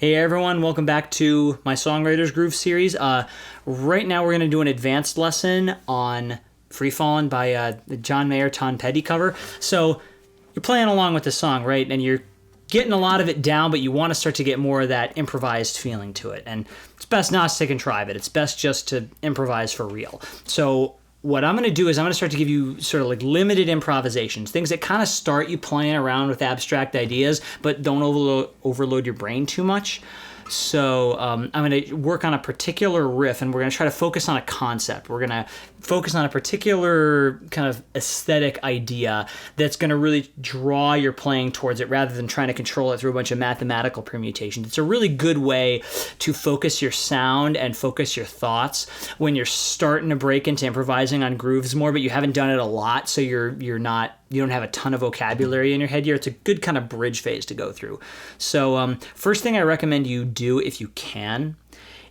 Hey everyone, welcome back to my Songwriter's Groove series. Right now we're going to do an advanced lesson on Free Fallin' by the John Mayer Tom Petty cover. So you're playing along with the song, right? And you're getting a lot of it down, but you want to start to get more of that improvised feeling to it. And it's best not to contrive it. It's best just to improvise for real. So what I'm going to do is I'm going to start to give you sort of like limited improvisations, things that kind of start you playing around with abstract ideas, but don't overload your brain too much. So I'm going to work on a particular riff, and we're going to try to focus on a concept. We're going to focus on a particular kind of aesthetic idea that's going to really draw your playing towards it rather than trying to control it through a bunch of mathematical permutations. It's a really good way to focus your sound and focus your thoughts when you're starting to break into improvising on grooves more, but you haven't done it a lot, so you don't have a ton of vocabulary in your head here. It's a good kind of bridge phase to go through. So first thing I recommend you do, if you can,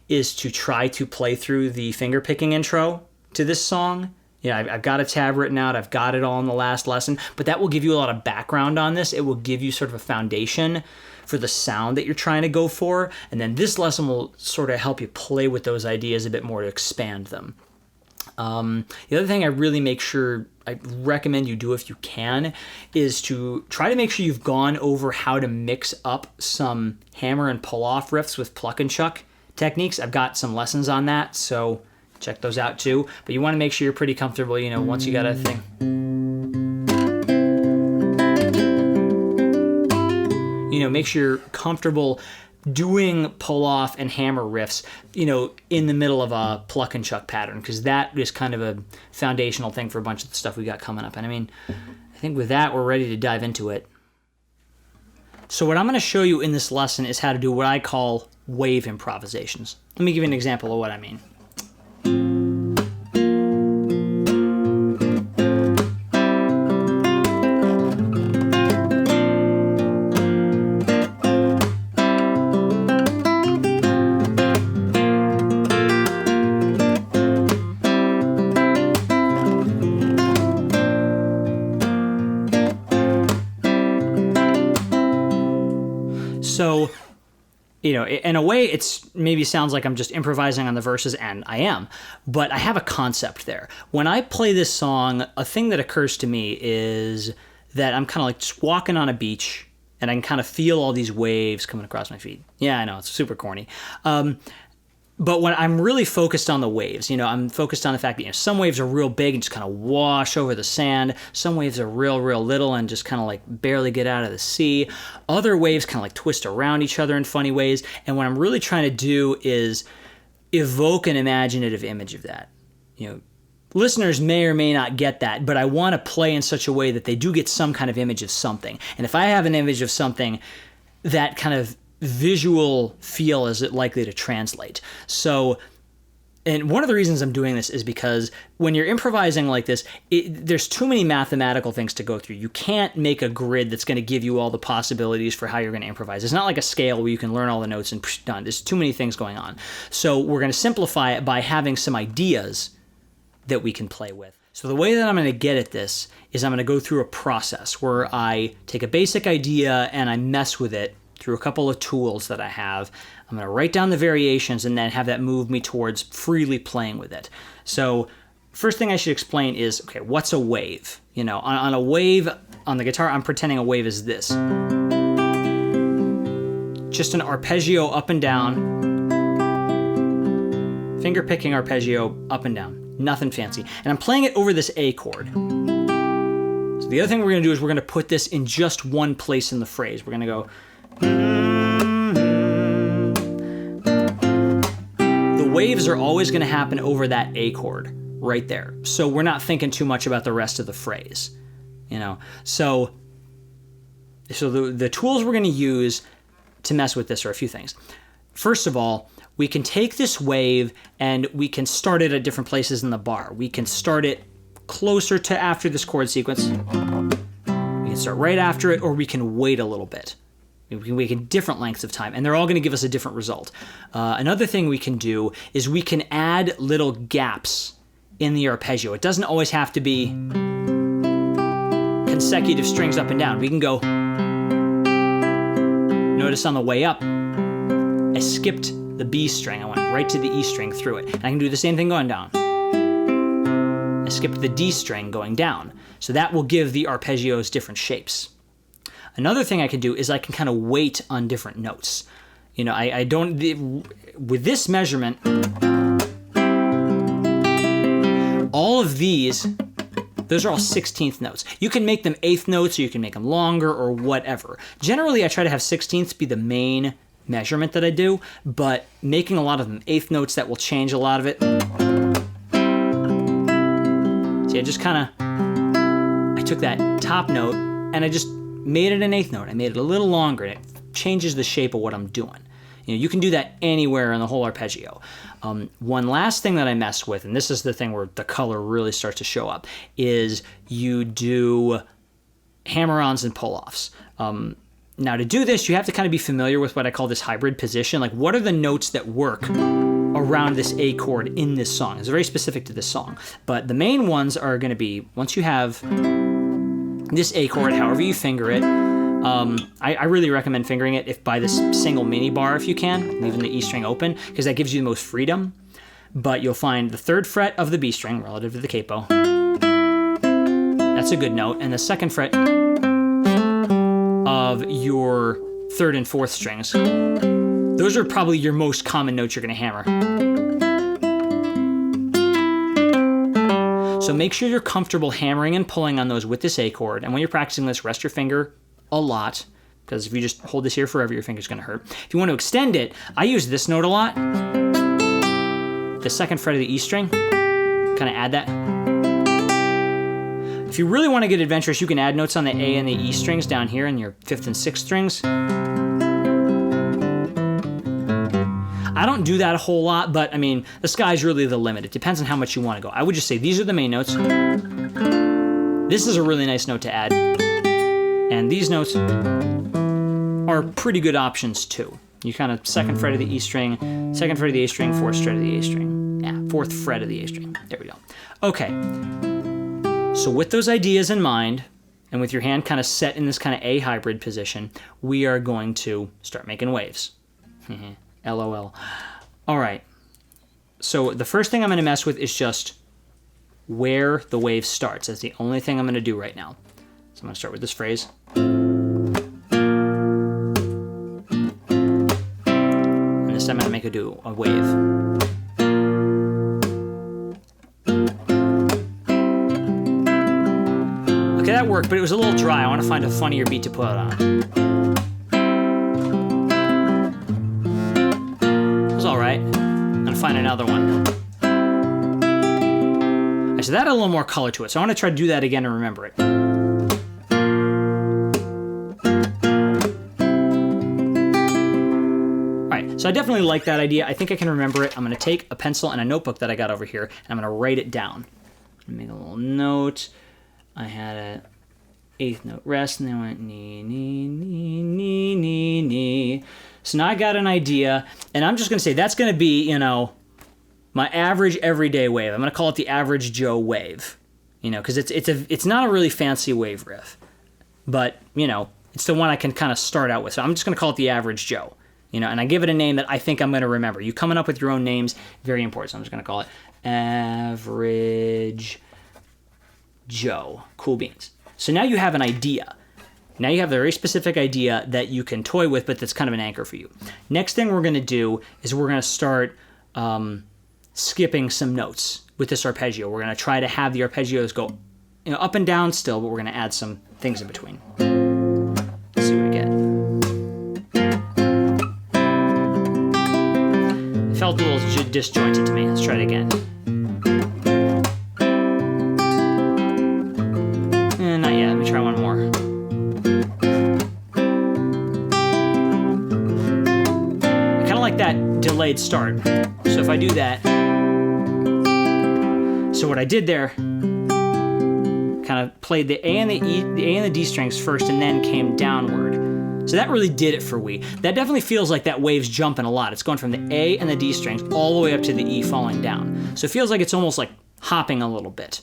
is to try to play through the fingerpicking intro to this song. You know, I've got a tab written out. I've got it all in the last lesson, but that will give you a lot of background on this. It will give you sort of a foundation for the sound that you're trying to go for, and then this lesson will sort of help you play with those ideas a bit more to expand them. The other thing I recommend you do if you can is to try to make sure you've gone over how to mix up some hammer and pull off riffs with pluck and chuck techniques. I've got some lessons on that, so check those out too. But you want to make sure you're pretty comfortable, you know, once you got a thing. You know, make sure you're comfortable doing pull-off and hammer riffs, you know, in the middle of a pluck and chuck pattern, because that is kind of a foundational thing for a bunch of the stuff we got coming up. And I mean, I think with that, we're ready to dive into it. So what I'm going to show you in this lesson is how to do what I call wave improvisations. Let me give you an example of what I mean. So, you know, in a way, it's maybe sounds like I'm just improvising on the verses, and I am, but I have a concept there. When I play this song, a thing that occurs to me is that I'm kind of like just walking on a beach, and I can kind of feel all these waves coming across my feet. Yeah, I know, it's super corny. But when I'm really focused on the waves, you know, I'm focused on the fact that, you know, some waves are real big and just kind of wash over the sand. Some waves are real little and just kind of like barely get out of the sea. Other waves kind of like twist around each other in funny ways. And what I'm really trying to do is evoke an imaginative image of that. You know, listeners may or may not get that, but I want to play in such a way that they do get some kind of image of something. And if I have an image of something, that kind of visual feel is it likely to translate. So, and one of the reasons I'm doing this is because when you're improvising like this, there's too many mathematical things to go through. You can't make a grid that's going to give you all the possibilities for how you're going to improvise. It's not like a scale where you can learn all the notes and done. There's too many things going on. So we're going to simplify it by having some ideas that we can play with. So the way that I'm going to get at this is I'm going to go through a process where I take a basic idea and I mess with it through a couple of tools that I have. I'm going to write down the variations and then have that move me towards freely playing with it. So first thing I should explain is, okay, what's a wave? You know, on a wave, on the guitar, I'm pretending a wave is this. Just an arpeggio up and down. Finger picking arpeggio up and down. Nothing fancy. And I'm playing it over this A chord. So the other thing we're going to do is we're going to put this in just one place in the phrase. We're going to go... The waves are always going to happen over that A chord right there. So we're not thinking too much about the rest of the phrase, you know. So the tools we're going to use to mess with this are a few things. First of all, we can take this wave and we can start it at different places in the bar. We can start it closer to after this chord sequence. We can start right after it, or we can wait a little bit. We can wait in different lengths of time, and they're all going to give us a different result. Another thing we can do is we can add little gaps in the arpeggio. It doesn't always have to be consecutive strings up and down. We can go, notice on the way up, I skipped the B string. I went right to the E string through it. And I can do the same thing going down. I skipped the D string going down. So that will give the arpeggios different shapes. Another thing I can do is I can kind of wait on different notes. You know, I don't, with this measurement, all of these, those are all 16th notes. You can make them 8th notes, or you can make them longer, or whatever. Generally, I try to have 16ths be the main measurement that I do, but making a lot of them 8th notes, that will change a lot of it. See, I just kind of, I took that top note, and I just made it an 8th note. I made it a little longer, and it changes the shape of what I'm doing. You know, you can do that anywhere in the whole arpeggio. One last thing that I mess with, and this is the thing where the color really starts to show up, is you do hammer-ons and pull-offs. Now, to do this, you have to kind of be familiar with what I call this hybrid position. Like, what are the notes that work around this A chord in this song? It's very specific to this song. But the main ones are going to be, once you have this A chord, however you finger it, I really recommend fingering it if by this single mini bar if you can, leaving the E string open, because that gives you the most freedom. But you'll find the 3rd fret of the B string relative to the capo. That's a good note. And the 2nd fret of your 3rd and 4th strings. Those are probably your most common notes you're going to hammer. So make sure you're comfortable hammering and pulling on those with this A chord. And when you're practicing this, rest your finger a lot, because if you just hold this here forever, your finger's going to hurt. If you want to extend it, I use this note a lot. The 2nd fret of the E string. Kind of add that. If you really want to get adventurous, you can add notes on the A and the E strings down here in your 5th and 6th strings. I don't do that a whole lot, but I mean, the sky's really the limit. It depends on how much you want to go. I would just say these are the main notes. This is a really nice note to add. And these notes are pretty good options too. You kind of 2nd fret of the E string, 2nd fret of the A string, 4th fret of the A string. Yeah, 4th fret of the A string. There we go. Okay. So with those ideas in mind, and with your hand kind of set in this kind of A hybrid position, we are going to start making waves. LOL. All right. So the first thing I'm going to mess with is just where the wave starts. That's the only thing I'm going to do right now. So I'm going to start with this phrase. And this time I'm going to do a wave. Okay, that worked, but it was a little dry. I want to find a funnier beat to put on. It was all right. I'm going to find another one. So that had a little more color to it. So I want to try to do that again and remember it. So I definitely like that idea. I think I can remember it. I'm going to take a pencil and a notebook that I got over here, and I'm going to write it down. Make a little note. I had a 8th note rest, and then I went ni, ni, ni, ni, ni, ni. So now I got an idea, and I'm just going to say that's going to be, you know, my average everyday wave. I'm going to call it the average Joe wave, you know, because it's not a really fancy wave riff, but, you know, it's the one I can kind of start out with. So I'm just going to call it the average Joe. You know, and I give it a name that I think I'm going to remember. You coming up with your own names, very important. So I'm just going to call it Average Joe. Cool beans. So now you have an idea. Now you have a very specific idea that you can toy with, but that's kind of an anchor for you. Next thing we're going to do is we're going to start skipping some notes with this arpeggio. We're going to try to have the arpeggios go, you know, up and down still, but we're going to add some things in between. Let's see what we get. Felt a little disjointed to me. Let's try it again. Not yet. Let me try one more. I kind of like that delayed start. So if I do that, so what I did there, kind of played the A and the E, the A and the D strings first, and then came downward. So that really did it for we. That definitely feels like that wave's jumping a lot. It's going from the A and the D strings all the way up to the E falling down. So it feels like it's almost like hopping a little bit.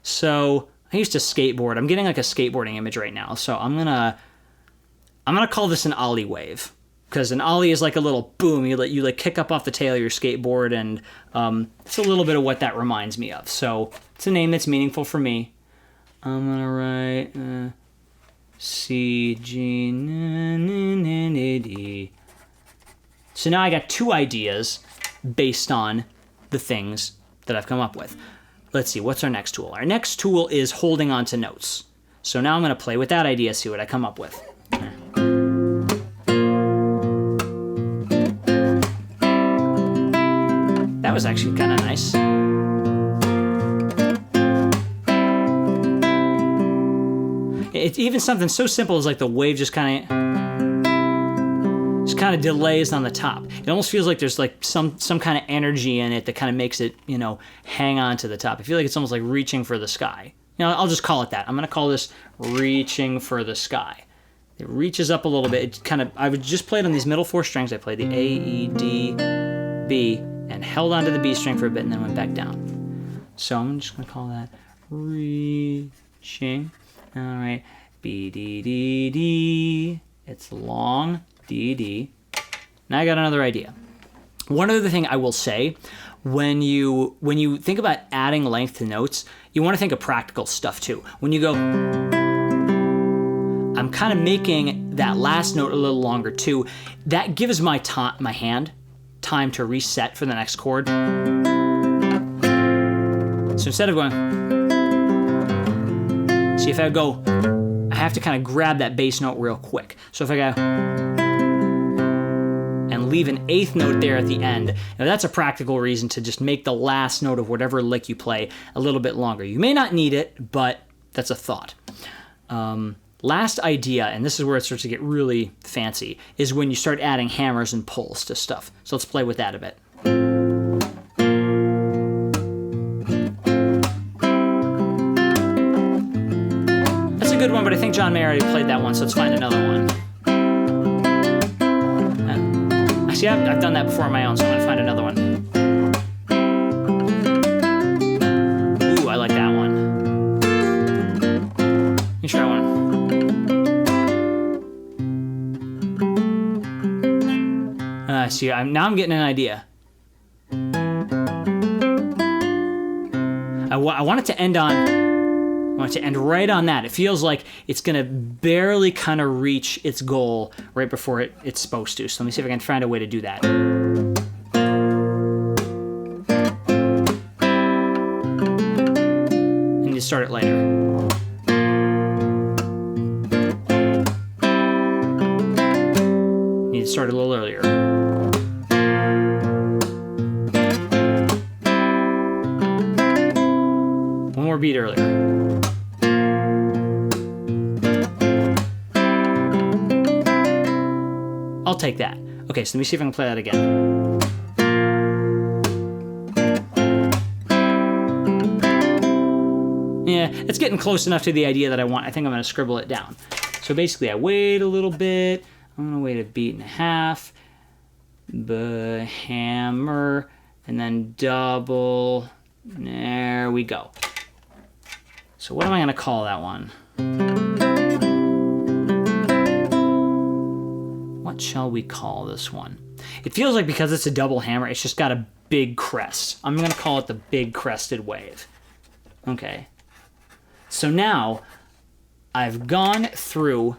So I used to skateboard. I'm getting like a skateboarding image right now. So I'm gonna call this an Olley wave, because an Olley is like a little boom. You like kick up off the tail of your skateboard, and it's a little bit of what that reminds me of. So it's a name that's meaningful for me. I'm gonna write C, G, N, N, D. So now I got 2 ideas based on the things that I've come up with. Let's see, what's our next tool? Our next tool is holding on to notes. So now I'm going to play with that idea, see what I come up with. That was actually kind of nice. It's even something so simple as like the wave just kind of delays on the top. It almost feels like there's like some kind of energy in it that kind of makes it, hang on to the top. I feel like it's almost like reaching for the sky. I'll just call it that. I'm going to call this reaching for the sky. It reaches up a little bit. I would just play it on these middle 4 strings. I played the A, E, D, B, and held onto the B string for a bit and then went back down. So I'm just going to call that reaching. All right. B, D, D, D. It's long. D, D. Now I got another idea. One other thing I will say, when you think about adding length to notes, you want to think of practical stuff too. When you go, I'm kind of making that last note a little longer too. That gives my hand time to reset for the next chord. So instead of going, see if I go, I have to kind of grab that bass note real quick. So if I go, and leave an 8th note there at the end. Now that's a practical reason to just make the last note of whatever lick you play a little bit longer. You may not need it, but that's a thought. Last idea, and this is where it starts to get really fancy, is when you start adding hammers and pulls to stuff. So let's play with that a bit. That's a good one, but I think John Mayer already played that one, so let's find another one. See, I've done that before on my own, so I'm going to find another one. Ooh, I like that one. Let me try one. See, now I'm getting an idea. I want it to end right on that. It feels like it's going to barely kind of reach its goal right before it's supposed to. So let me see if I can find a way to do that. And you start it later. You need to start it a little earlier. One more beat earlier. I'll take that. Okay, so let me see if I can play that again. Yeah, it's getting close enough to the idea that I want. I think I'm going to scribble it down. So basically, I wait a little bit. I'm going to wait a beat and a half. Hammer, and then double. There we go. So what am I going to call that one? What shall we call this one? It feels like because it's a double hammer, it's just got a big crest. I'm going to call it the Big Crested Wave. Okay. So now I've gone through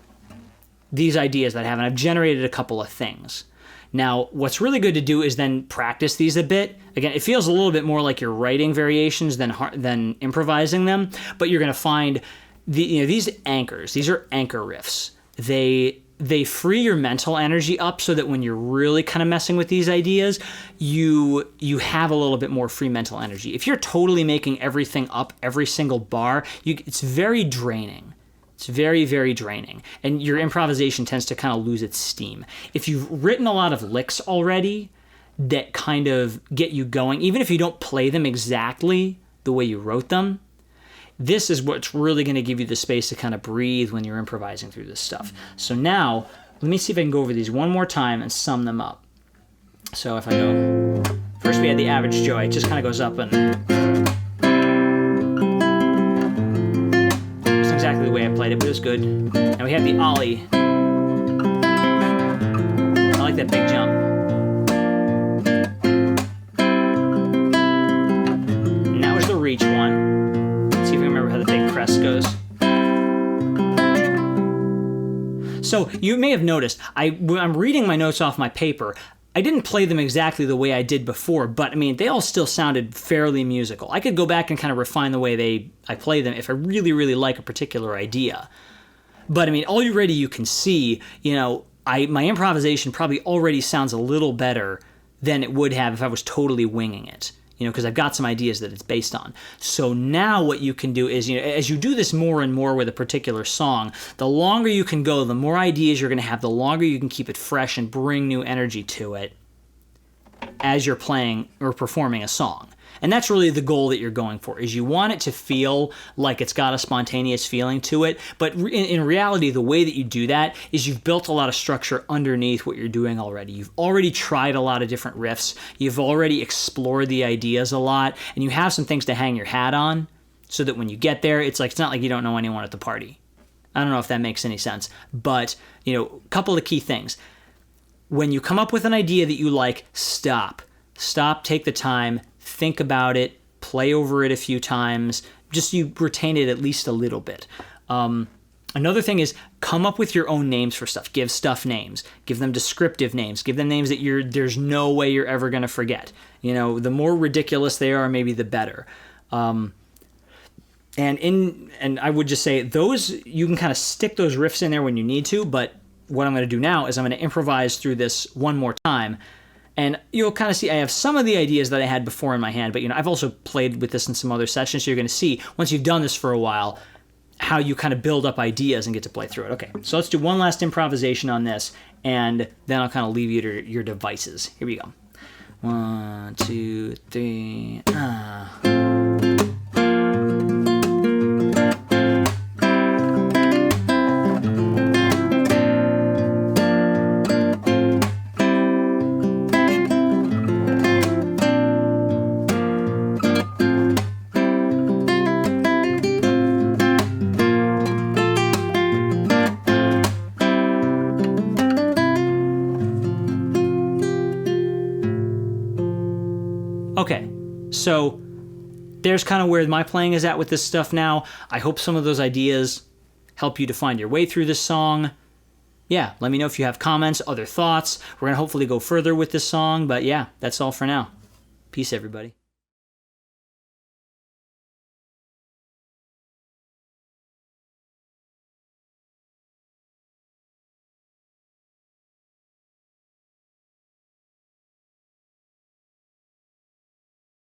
these ideas that I have, and I've generated a couple of things. Now, what's really good to do is then practice these a bit. Again, it feels a little bit more like you're writing variations than improvising them, but you're going to find these anchors. These are anchor riffs. They free your mental energy up so that when you're really kind of messing with these ideas, you have a little bit more free mental energy. If you're totally making everything up, every single bar, it's very draining. It's very, very draining. And your improvisation tends to kind of lose its steam. If you've written a lot of licks already that kind of get you going, even if you don't play them exactly the way you wrote them, this is what's really going to give you the space to kind of breathe when you're improvising through this stuff. So now, let me see if I can go over these one more time and sum them up. So if I go, first we had the average Joe. It just kind of goes up and it's not exactly the way I played it, but it was good. And we had the Olley. I like like that big jump. And that was the reach one. Let's see if we remember how the big crest goes. So you may have noticed, when I'm reading my notes off my paper, I didn't play them exactly the way I did before, but I mean, they all still sounded fairly musical. I could go back and kind of refine the way I play them if I really, really like a particular idea. But I mean, already you can see, you know, my improvisation probably already sounds a little better than it would have if I was totally winging it, you know, because I've got some ideas that it's based on. So now what you can do is, you know, as you do this more and more with a particular song, the longer you can go, the more ideas you're going to have, the longer you can keep it fresh and bring new energy to it as you're playing or performing a song. And that's really the goal that you're going for, is you want it to feel like it's got a spontaneous feeling to it. But in reality, the way that you do that is you've built a lot of structure underneath what you're doing already. You've already tried a lot of different riffs. You've already explored the ideas a lot. And you have some things to hang your hat on so that when you get there, it's not like you don't know anyone at the party. I don't know if that makes any sense. But, you know, a couple of key things. When you come up with an idea that you like, stop. Stop, take the time, think about it, play over it a few times, just you retain it at least a little bit. Another thing is come up with your own names for stuff. Give stuff names. Give them descriptive names. Give them names that there's no way you're ever going to forget. You know, the more ridiculous they are, maybe the better. And I would just say those, you can kind of stick those riffs in there when you need to, but what I'm going to do now is I'm going to improvise through this one more time. And you'll kind of see I have some of the ideas that I had before in my hand, but you know, I've also played with this in some other sessions, so you're going to see, once you've done this for a while, how you kind of build up ideas and get to play through it. Okay, so let's do one last improvisation on this, and then I'll kind of leave you to your devices. Here we go. 1, 2, 3, Okay, so there's kind of where my playing is at with this stuff now. I hope some of those ideas help you to find your way through this song. Yeah, let me know if you have comments, other thoughts. We're going to hopefully go further with this song, but yeah, that's all for now. Peace, everybody.